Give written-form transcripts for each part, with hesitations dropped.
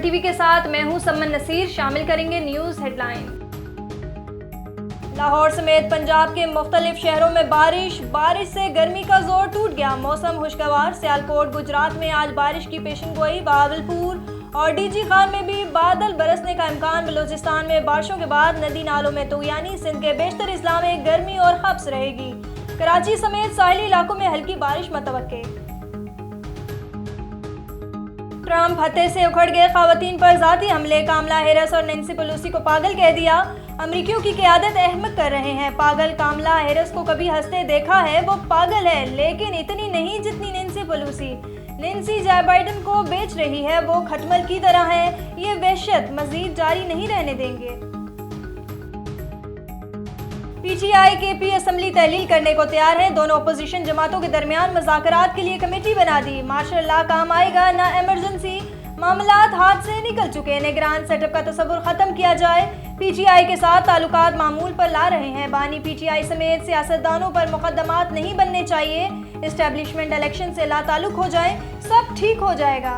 TV के साथ मैं हूं सम्मन नसीर। शामिल करेंगे न्यूज़ हेडलाइन। लाहौर समेत पंजाब के मुख्तलिफ शहरों में बारिश से गर्मी का जोर टूट गया। मौसम खुशगवार। सियालकोट गुजरात में आज बारिश की पेशेनगोई। बहावलपुर और डीजी खान में भी बादल बरसने का इम्कान। बलूचिस्तान में बारिशों के बाद नदी नालों में तूयानी। सिंध के बेशतर इजला में गर्मी और खब्स रहेगी। कराची समेत साहिली इलाकों में हल्की बारिश मतवक्के। ट्रंप हत्थे से उखड़ गए खवातीन पर जाती हमले। कामला हैरिस और नैन्सी पेलोसी को पागल कह दिया। अमरीकियों की क़यादत अहमक कर रहे हैं पागल। कामला हैरिस को कभी हंसते देखा है, वो पागल है, लेकिन इतनी नहीं जितनी Nancy Pelosi. Nancy Joe Biden को बेच रही है, वो खटमल की तरह है। ये वहशत मजीद जारी नहीं रहने देंगे। पीटीआई केपी असम्बली तहलील करने को तैयार है। दोनों अपोजिशन जमातों के दरमियान मुज़ाकरात के लिए कमेटी बना दी। मार्शल लॉ काम आएगा, ना इमरजेंसी। मामलात हाथ से निकल चुके। निगरान सेटअप का तस्वुर खत्म किया जाए। पीटीआई के साथ ताल्लुकात मामूल पर ला रहे हैं। बानी पीटीआई समेत सियासतदानों पर मुकदमात नहीं बनने चाहिए। एस्टेब्लिशमेंट इलेक्शन से ला ताल्लुक हो जाए, सब ठीक हो जाएगा।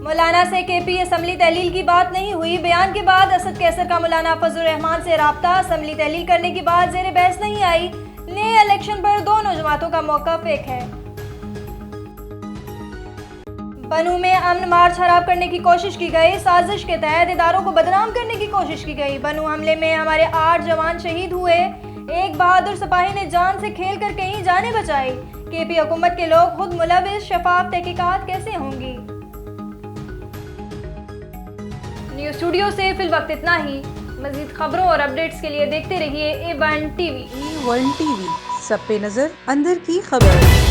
मौलाना से केपी असम्बली तहलील की बात नहीं हुई। बयान के बाद असद कैसर का मौलाना फजलुर रहमान से राब्ता। असम्बली तहलील करने की बात ज़ेर बहस नहीं आई। नए इलेक्शन पर दोनों जमातों का मौक़िफ़ एक है। बनू में अमन मार्च खराब करने की कोशिश की गई। साजिश के तहत इदारों को बदनाम करने की कोशिश की गई। बनू हमले में हमारे 8 जवान शहीद हुए। एक बहादुर सिपाही ने जान से खेल कर कहीं जाने बचाई। केपी हुकूमत के लोग खुद मुलविस। शफाफ तहकीकात कैसे होंगी? न्यूज़ स्टूडियो से फिलवक्त इतना ही। मज़ीद खबरों और अपडेट्स के लिए देखते रहिए A1 TV। A1 TV, सब पे नजर, अंदर की खबर।